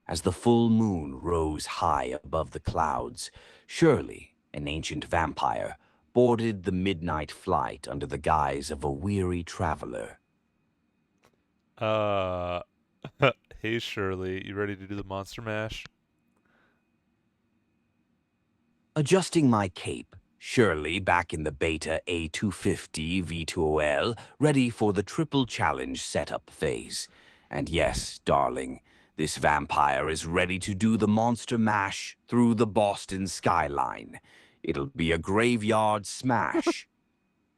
As the full moon rose high above the clouds, Shirley, an ancient vampire, boarded the midnight flight under the guise of a weary traveler. Uh, hey Shirley, you ready to do the Monster Mash? Adjusting my cape, Shirley back in the Beta A250 V2OL, ready for the triple challenge setup phase. And yes, darling, this vampire is ready to do the monster mash through the Boston skyline. It'll be a graveyard smash.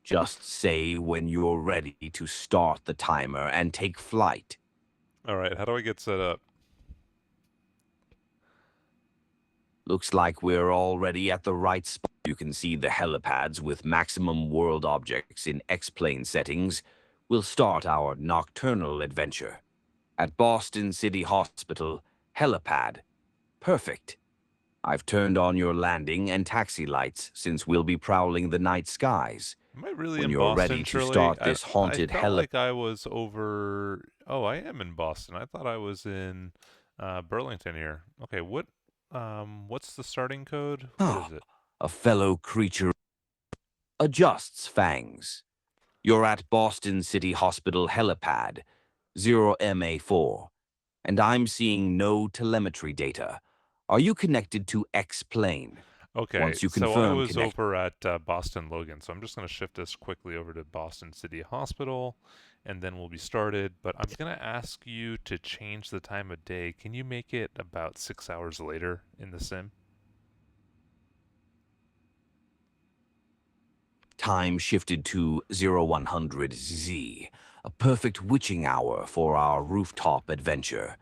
Just say when you're ready to start the timer and take flight. All right, how do I get set up? Looks like we're already at the right spot. You can see the helipads with maximum world objects in X-plane settings. We'll start our nocturnal adventure. At Boston City Hospital, helipad. Perfect. I've turned on your landing and taxi lights since we'll be prowling the night skies. Am I really When in you're Boston, ready to Shirley? start I this I haunted felt helipad, like I was over. Oh, I am in Boston. I thought I was in Burlington here. Okay, what's the starting code? What is it? a fellow creature adjusts fangs. You're at Boston City Hospital helipad, 0MA4, and I'm seeing no telemetry data. Are you connected to X-plane? Okay, Once you so I confirm was connect, over at Boston Logan, so I'm just going to shift this quickly over to Boston City Hospital, and then we'll be started. But I'm going to ask you to change the time of day. Can you make it about 6 hours later in the sim? time shifted to 0100Z, a perfect witching hour for our rooftop adventure.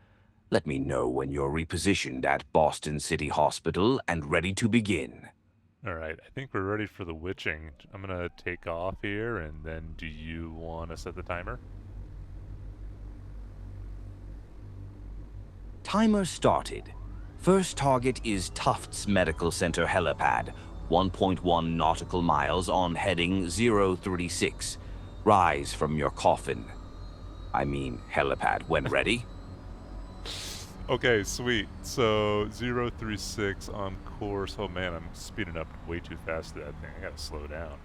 Let me know when you're repositioned at Boston City Hospital and ready to begin. All right, I think we're ready for the witching. I'm going to take off here, and then do you want to set the timer? Timer started. First target is Tufts Medical Center helipad, 1.1 nautical miles on heading 036. Rise from your coffin. I mean, helipad when ready. Okay, sweet. So 036 on course. Oh man, I'm speeding up way too fast to that thing. I gotta slow down.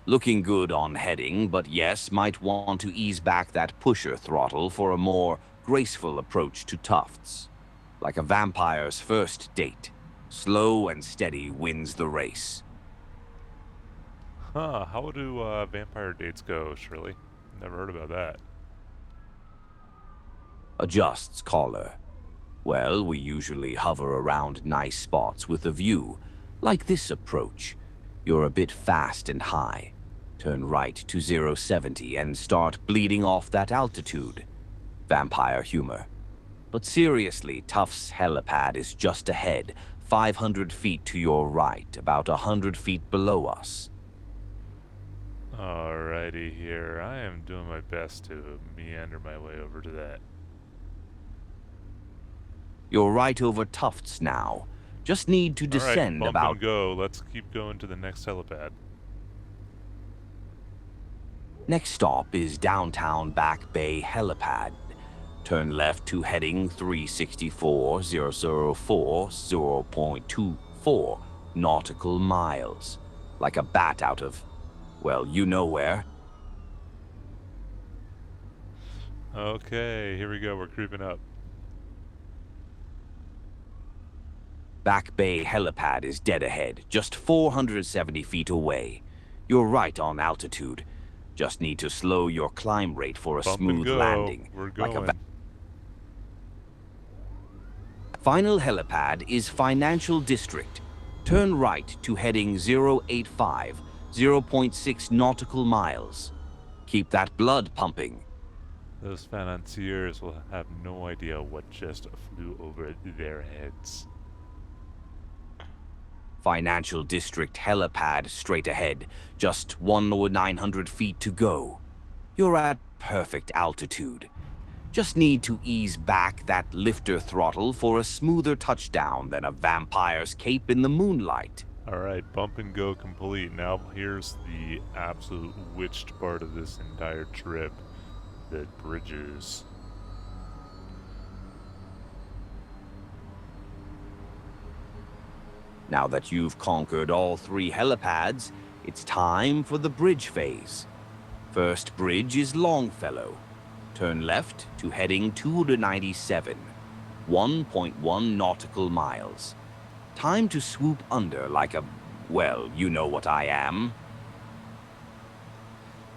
Looking good on heading, but yes, might want to ease back that pusher throttle for a more graceful approach to Tufts. Like a vampire's first date. Slow and steady wins the race. Huh, how do vampire dates go, Shirley? Never heard about that. Adjusts caller. Well, we usually hover around nice spots with a view. Like this approach. You're a bit fast and high. Turn right to 070 and start bleeding off that altitude. Vampire humor. But seriously, Tufts helipad is just ahead, 500 feet to your right, about 100 feet below us. Alrighty here. I am doing my best to meander my way over to that. You're right over Tufts now. Just need to Alright, descend bump about. and go. Let's keep going to the next helipad. Next stop is downtown Back Bay helipad. Turn left to heading 364,004, 0.24 nautical miles. Like a bat out of, well, you know where. Okay, here we go. We're creeping up. Back Bay helipad is dead ahead, just 470 feet away. You're right on altitude. Just need to slow your climb rate for a Bump and smooth go. landing. We're Like a going. Final helipad is Financial District. Turn right to heading 085, 0.6 nautical miles. Keep that blood pumping. Those financiers will have no idea what just flew over their heads. Financial District helipad straight ahead, just 900 feet to go. You're at perfect altitude. Just need to ease back that lifter throttle for a smoother touchdown than a vampire's cape in the moonlight. Alright, bump and go complete. Now here's the absolute witched part of this entire trip. The bridges. Now that you've conquered all 3 helipads, it's time for the bridge phase. First bridge is Longfellow. Turn left to heading 297, 1.1 nautical miles. Time to swoop under like a, well, you know what I am.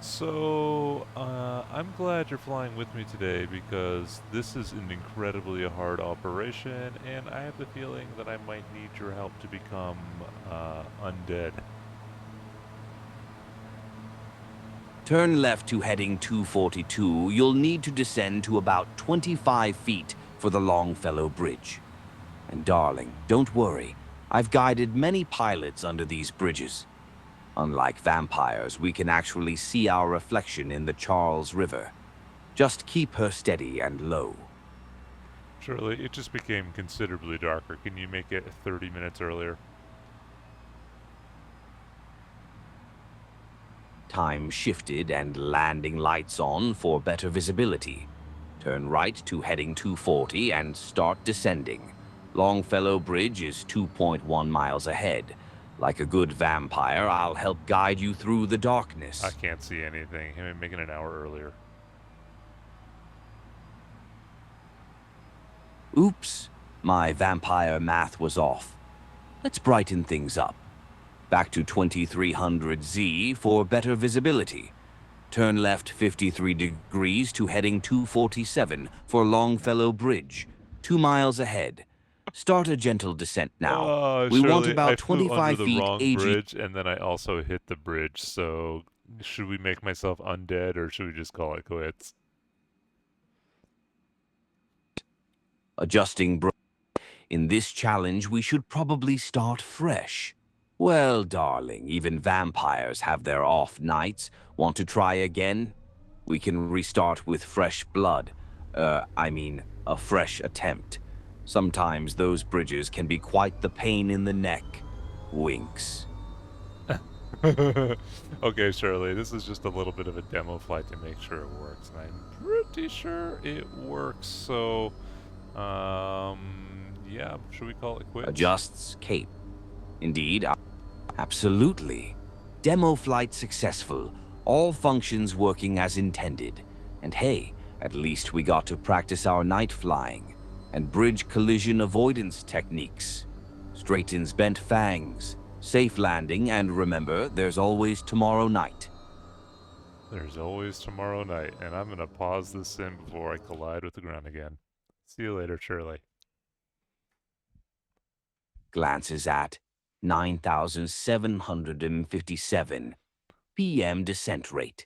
So, I'm glad you're flying with me today because this is an incredibly hard operation, and I have the feeling that I might need your help to become undead. Turn left to heading 242. You'll need to descend to about 25 feet for the Longfellow Bridge. And darling, don't worry. I've guided many pilots under these bridges. Unlike vampires, we can actually see our reflection in the Charles River. Just keep her steady and low. Shirley, it just became considerably darker. Can you make it 30 minutes earlier? Time shifted and landing lights on for better visibility. Turn right to heading 240 and start descending. Longfellow Bridge is 2.1 miles ahead. Like a good vampire, I'll help guide you through the I darkness. can't see anything. I'm making an hour earlier. Oops, my vampire math was off. Let's brighten things up. Back to 2300Z for better visibility. Turn left 53 degrees to heading 247 for Longfellow Bridge, 2 miles ahead. Start a gentle descent now. Oh, We want Shirley, I about flew under 25 the feet wrong AG. bridge and then I also hit the bridge. So, should we make myself undead or should we just call it quits? Adjusting. In this challenge, we should probably start fresh. Well, darling, even vampires have their off nights. Want to try again? We can restart with fresh blood. A fresh attempt. Sometimes those bridges can be quite the pain in the neck. Winks. Okay, Shirley, this is just a little bit of a demo flight to make sure it works, and I'm pretty sure it works. So, yeah, should we call it quits? Adjusts cape. Indeed, absolutely. Demo flight successful. All functions working as intended. And hey, at least we got to practice our night flying and bridge collision avoidance techniques. Straightens bent fangs. Safe landing, and remember, there's always tomorrow night. There's always tomorrow night, and I'm gonna pause this sim before I collide with the ground again. See you later, Shirley. Glances at 9,757 p.m. descent rate.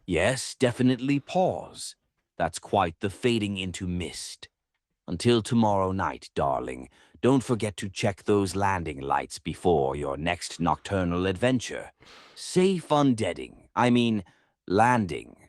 Yes, definitely pause. That's quite the fading into mist. Until tomorrow night, darling, don't forget to check those landing lights before your next nocturnal adventure. Safe undeading. Landing.